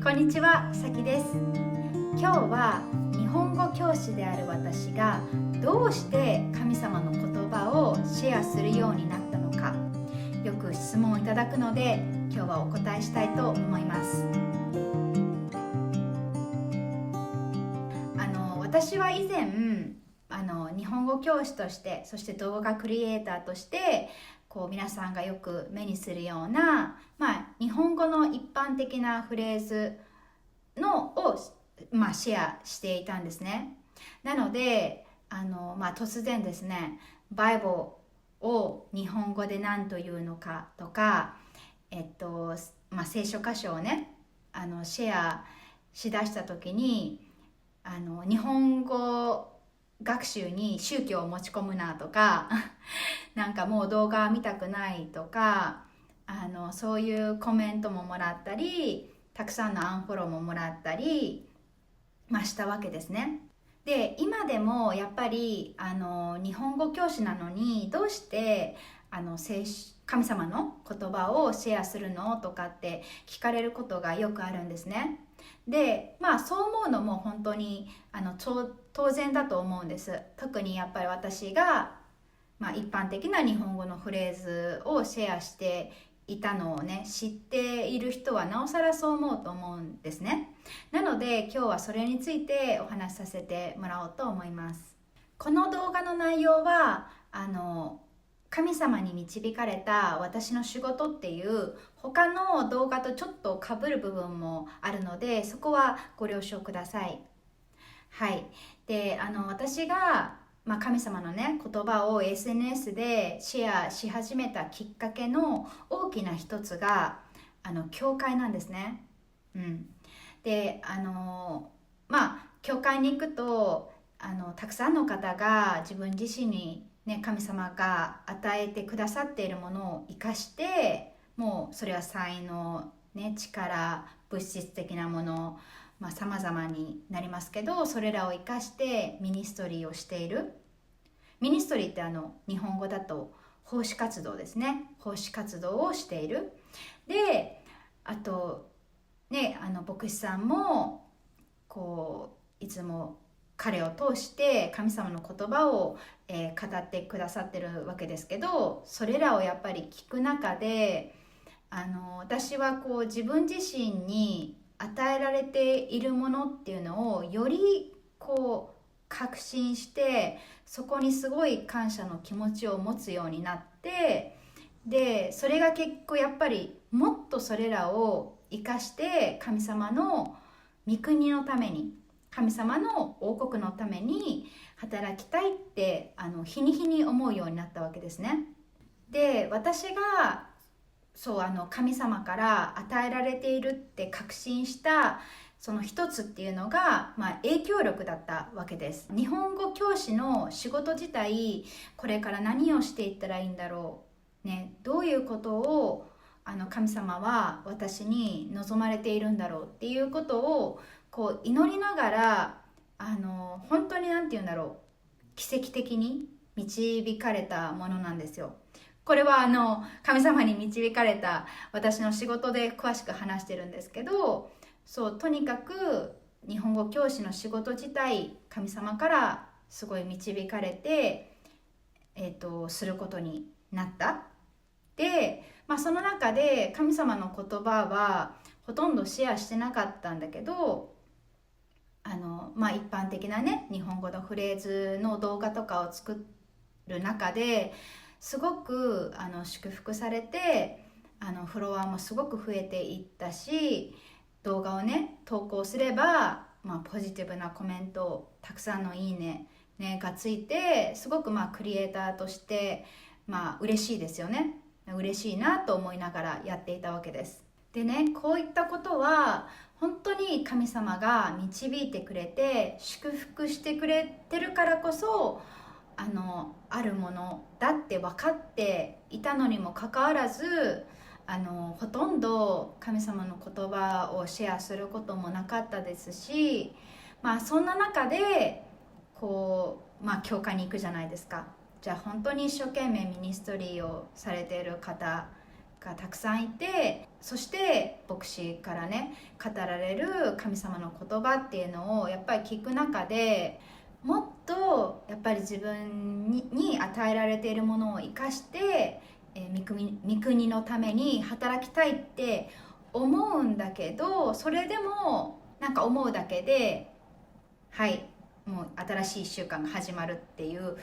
こんにちは、さきです。今日は日本語教師である私がどうして神様の言葉をシェアするようになったのか、よく質問をいただくので、今日はお答えしたいと思います。私は以前日本語教師として、そして動画クリエイターとして皆さんがよく目にするような、日本語の一般的なフレーズを、シェアしていたんですね。なので突然ですね、バイブルを日本語で何というのかとか、聖書箇所をねシェアしだした時に日本語学習に宗教を持ち込むなとかなんかもう動画見たくないとかそういうコメントももらったり、たくさんのアンフォローももらったり、したわけですね。で、今でもやっぱり日本語教師なのにどうして神様の言葉をシェアするのとかって聞かれることがよくあるんですね。で、そう思うのも本当に当然だと思うんです。特にやっぱり私が、一般的な日本語のフレーズをシェアしていたのをね、知っている人はなおさらそう思うと思うんですね。なので今日はそれについてお話しさせてもらおうと思います。この動画の内容は神様に導かれた私の仕事っていう他の動画とちょっと被る部分もあるので、そこはご了承ください。はい。で、私が神様のね言葉を SNS でシェアし始めたきっかけの大きな一つが教会なんですね。で教会に行くとたくさんの方が自分自身に、神様が与えてくださっているものを生かして、もうそれは才能、力、物質的なもの、様々になりますけど、それらを生かしてミニストリーをしている。ミニストリーって日本語だと奉仕活動ですね。奉仕活動をしている。で、あと牧師さんもいつも彼を通して神様の言葉を、語ってくださってるわけですけど、それらをやっぱり聞く中で私は自分自身に与えられているものっていうのをより確信して、そこにすごい感謝の気持ちを持つようになって、でそれが結構やっぱりもっとそれらを生かして神様の御国のために、神様の王国のために働きたいって日に日に思うようになったわけですね。で、私が神様から与えられているって確信したその一つっていうのが、影響力だったわけです。日本語教師の仕事自体、これから何をしていったらいいんだろう、どういうことを神様は私に望まれているんだろうっていうことを祈りながら本当に奇跡的に導かれたものなんですよ。これは神様に導かれた私の仕事で詳しく話してるんですけど、とにかく日本語教師の仕事自体、神様からすごい導かれて、することになった。で、その中で神様の言葉はほとんどシェアしてなかったんだけど、一般的な日本語のフレーズの動画とかを作る中ですごく祝福されて、フォロワーもすごく増えていったし、動画を投稿すれば、ポジティブなコメント、たくさんのいいねがついて、すごくクリエイターとして嬉しいですよね。嬉しいなと思いながらやっていたわけです。でこういったことは本当に神様が導いてくれて祝福してくれてるからこそあるものだって分かっていたのにもかかわらずほとんど神様の言葉をシェアすることもなかったですし、そんな中で教会に行くじゃないですか。じゃあ本当に一生懸命ミニストリーをされている方がたくさんいて、そして牧師からね語られる神様の言葉っていうのをやっぱり聞く中で、もっとやっぱり自分に与えられているものを生かして、御国のために働きたいって思うんだけど、それでもなんか思うだけで、はい、もう新しい1週間が始まるっていう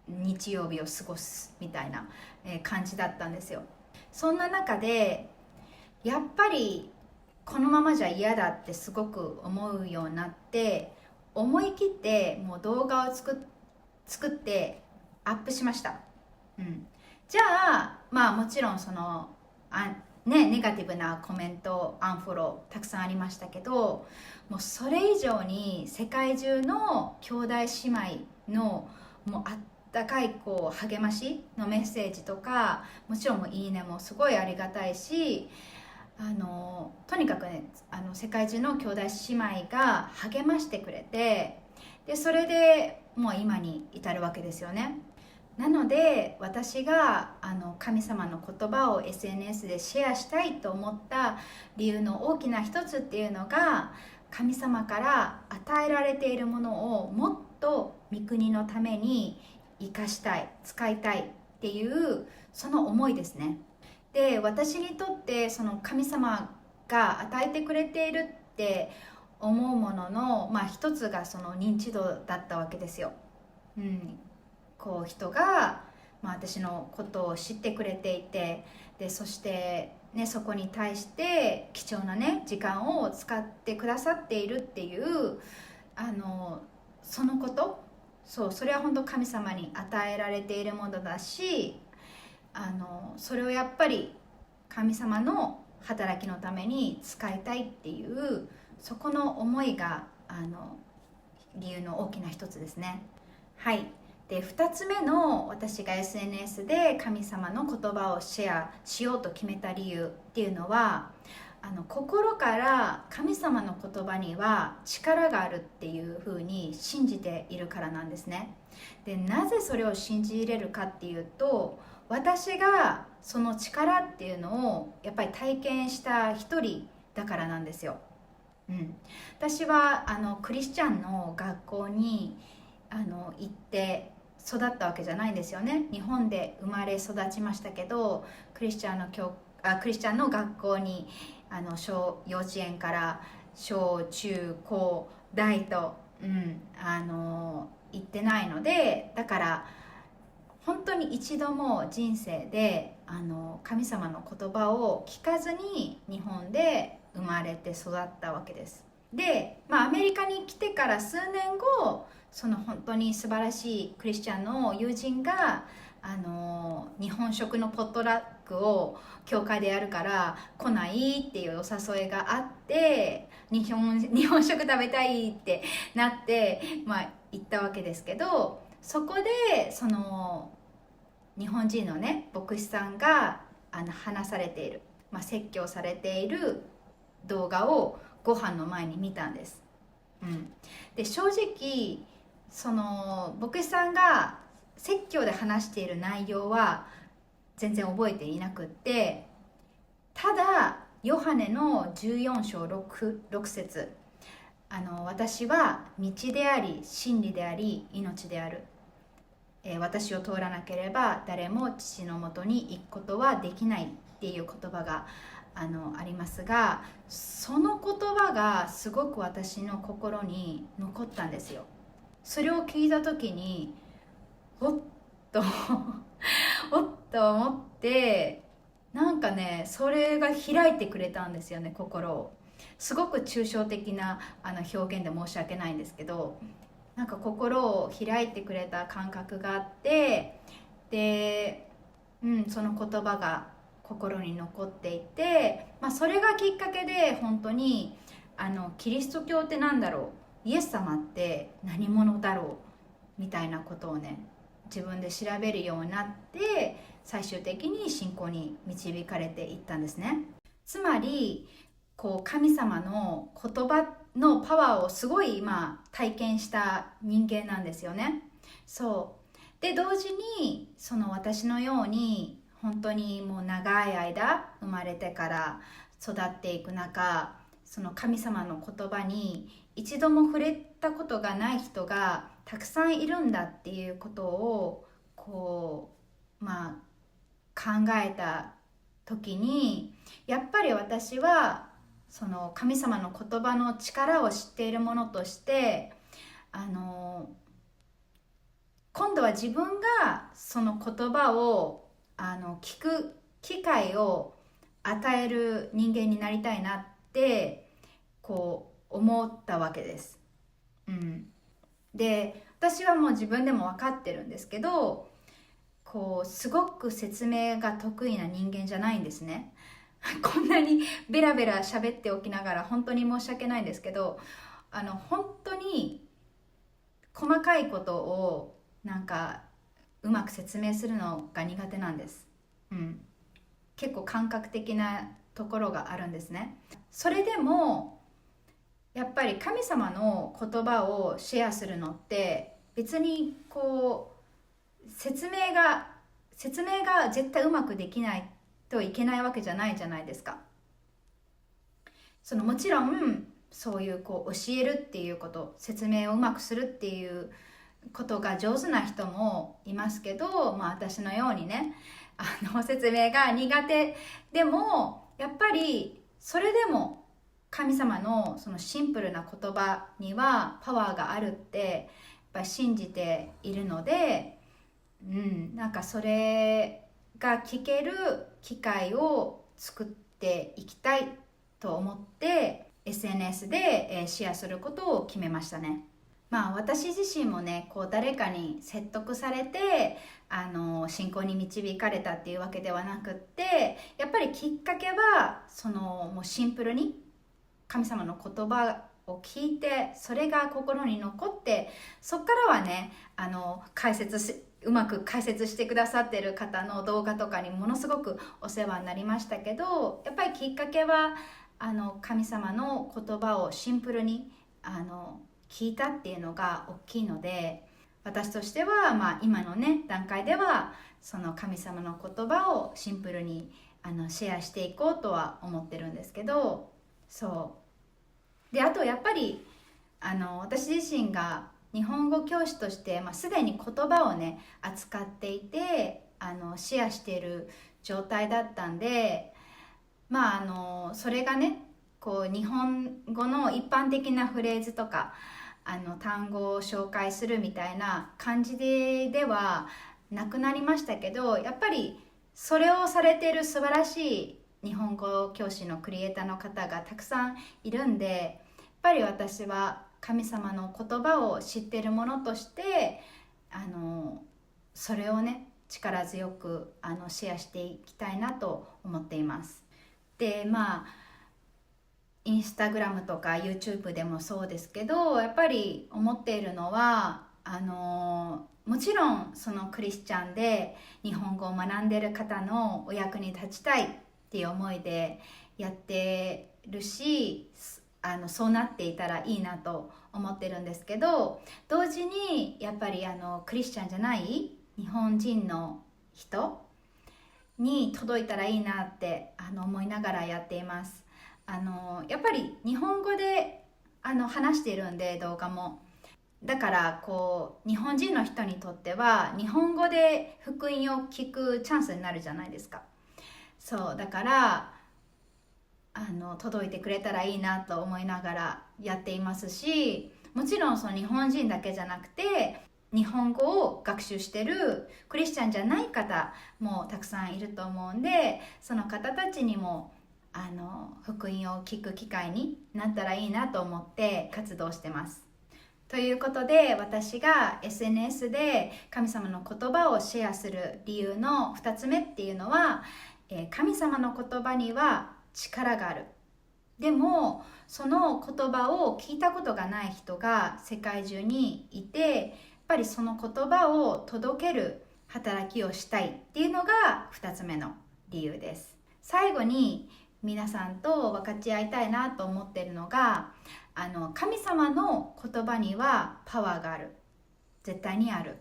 日曜日を過ごすみたいな感じだったんですよ。そんな中でやっぱりこのままじゃ嫌だってすごく思うようになって、思い切ってもう動画を作ってアップしました。じゃあまあもちろんそのネガティブなコメント、アンフォローたくさんありましたけど、もうそれ以上に世界中の兄弟姉妹のもうあったかいこう励ましのメッセージとか、もちろんもういいねもすごいありがたいし、とにかくね世界中の兄弟姉妹が励ましてくれて、でそれでもう今に至るわけですよね。なので私が神様の言葉を SNS でシェアしたいと思った理由の大きな一つっていうのが、神様から与えられているものをもっと御国のために生かしたい、使いたいっていうその思いですね。で私にとってその神様が与えてくれているって思うものの、一つがその認知度だったわけですよ。こう人が、私のことを知ってくれていて、でそして、そこに対して貴重な時間を使ってくださっているっていうそのこと、それは本当神様に与えられているものだし、それをやっぱり神様の働きのために使いたいっていう、そこの思いが理由の大きな一つですね。はい。で2つ目の私が SNS で神様の言葉をシェアしようと決めた理由っていうのは、心から神様の言葉には力があるっていうふうに信じているからなんですね。でなぜそれを信じれるかっていうと、私がその力っていうのをやっぱり体験した一人だからなんですよ。私はクリスチャンの学校に行って育ったわけじゃないんですよね。日本で生まれ育ちましたけど、クリスチャンの学校に幼稚園から小中高大と、行ってないので、だから本当に一度も人生で神様の言葉を聞かずに日本で生まれて育ったわけです。で、アメリカに来てから数年後、その本当に素晴らしいクリスチャンの友人が日本食のポットラックを教会でやるから来ないっていうお誘いがあって、日本食食べたいってなって、行ったわけですけど、そこでその日本人の牧師さんが話されている、説教されている動画をご飯の前に見たんです。で正直その牧師さんが説教で話している内容は全然覚えていなくって、ただヨハネの14章 6節、私は道であり真理であり命である、私を通らなければ誰も父のもとに行くことはできないっていう言葉がありますが、その言葉がすごく私の心に残ったんですよ。それを聞いた時におっとおっと思って、なんかそれが開いてくれたんですよね、心を。すごく抽象的な表現で申し訳ないんですけど、なんか心を開いてくれた感覚があって、で、その言葉が心に残っていて、それがきっかけで本当にキリスト教ってなんだろう、イエス様って何者だろうみたいなことを自分で調べるようになって、最終的に信仰に導かれていったんですね。つまりこう神様の言葉のパワーをすごい体験した人間なんですよね。そうで同時にその私のように本当にもう長い間生まれてから育っていく中、その神様の言葉に一度も触れたことがない人がたくさんいるんだっていうことを考えた時に、やっぱり私はその神様の言葉の力を知っているものとして、今度は自分がその言葉を聞く機会を与える人間になりたいなって思ったわけです。で、私はもう自分でも分かってるんですけど、すごく説明が得意な人間じゃないんですね。こんなにベラベラ喋っておきながら本当に申し訳ないんですけど、本当に細かいことをうまく説明するのが苦手なんです。結構感覚的なところがあるんですね。それでもやっぱり神様の言葉をシェアするのって別に説明が絶対うまくできないといけないわけじゃないじゃないですか。もちろんそういう教えるっていうこと、説明をうまくするっていうことが上手な人もいますけど、私のようにね、説明が苦手でも、やっぱりそれでも神様のそのシンプルな言葉にはパワーがあるってやっぱり信じているので、それが聞ける機会を作っていきたいと思って SNS でシェアすることを決めましたね。私自身もね、誰かに説得されて信仰に導かれたっていうわけではなくって、やっぱりきっかけはもうシンプルに神様の言葉を聞いて、それが心に残って、そこからはねうまく解説してくださってる方の動画とかにものすごくお世話になりましたけど、やっぱりきっかけは神様の言葉をシンプルに聞いたっていうのが大きいので、私としては、今のね段階ではその神様の言葉をシンプルにシェアしていこうとは思ってるんですけど、そうで、あとやっぱり私自身が日本語教師として、すでに言葉をね扱っていてシェアしている状態だったんで、それがね日本語の一般的なフレーズとか単語を紹介するみたいな感じではなくなりましたけど、やっぱりそれをされている素晴らしい日本語教師のクリエイターの方がたくさんいるんで、やっぱり私は神様の言葉を知っているものとしてそれをね力強くシェアしていきたいなと思っています。で、インスタグラムとか YouTube でもそうですけど、やっぱり思っているのはもちろんそのクリスチャンで日本語を学んでいる方のお役に立ちたいっていう思いでやってるし、そうなっていたらいいなと思ってるんですけど、同時にやっぱりクリスチャンじゃない日本人の人に届いたらいいなって思いながらやっています。やっぱり日本語で話しているんで、動画もだから日本人の人にとっては日本語で福音を聞くチャンスになるじゃないですか。そうだから届いてくれたらいいなと思いながらやっていますし、もちろんその日本人だけじゃなくて日本語を学習してるクリスチャンじゃない方もたくさんいると思うんで、その方たちにも福音を聞く機会になったらいいなと思って活動してます。ということで、私が SNS で神様の言葉をシェアする理由の2つ目っていうのは、神様の言葉には力がある。でもその言葉を聞いたことがない人が世界中にいて、やっぱりその言葉を届ける働きをしたいっていうのが2つ目の理由です。最後に皆さんと分かち合いたいなと思っているのが、神様の言葉にはパワーがある。絶対にある。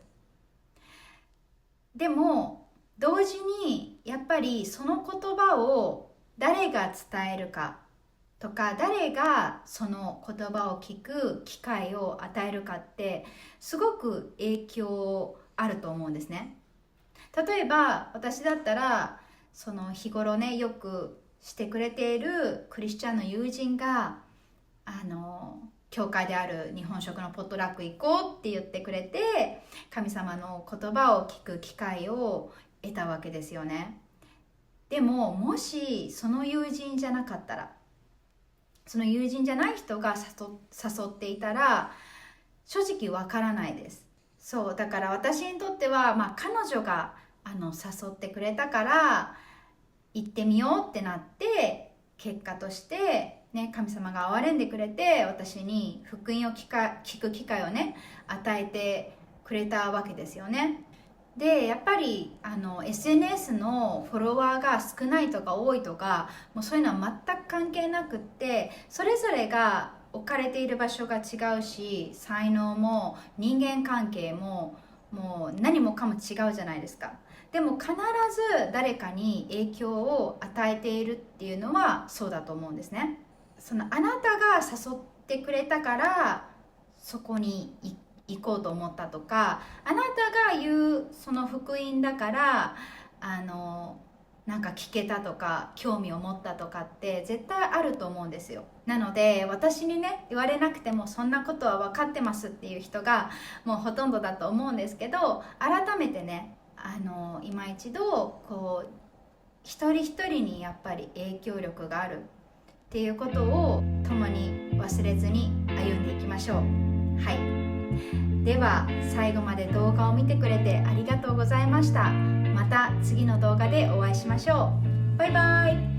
でも同時にやっぱりその言葉を誰が伝えるかとか、誰がその言葉を聞く機会を与えるかってすごく影響あると思うんですね。例えば私だったら、その日頃ねよくしてくれているクリスチャンの友人が教会である日本食のポットラック行こうって言ってくれて、神様の言葉を聞く機会を得たわけですよね。でももしその友人じゃなかったら、その友人じゃない人が誘っていたら正直わからないです。そうだから私にとっては、彼女が誘ってくれたから行ってみようってなって、結果としてね、神様が憐れんでくれて私に福音を聞く機会をね与えてくれたわけですよね。でやっぱりSNS のフォロワーが少ないとか多いとか、もうそういうのは全く関係なくって、それぞれが置かれている場所が違うし、才能も人間関係ももう何もかも違うじゃないですか。でも必ず誰かに影響を与えているっていうのはそうだと思うんですね。そのあなたが誘ってくれたからそこに行こうと思ったとか、あなたが言うその福音だからなんか聞けたとか興味を持ったとかって絶対あると思うんですよ。なので私にね言われなくてもそんなことは分かってますっていう人がもうほとんどだと思うんですけど、改めてね今一度こう一人一人にやっぱり影響力があるっていうことを共に忘れずに歩んでいきましょう。はい、では最後まで動画を見てくれてありがとうございました。また次の動画でお会いしましょう。バイバイ。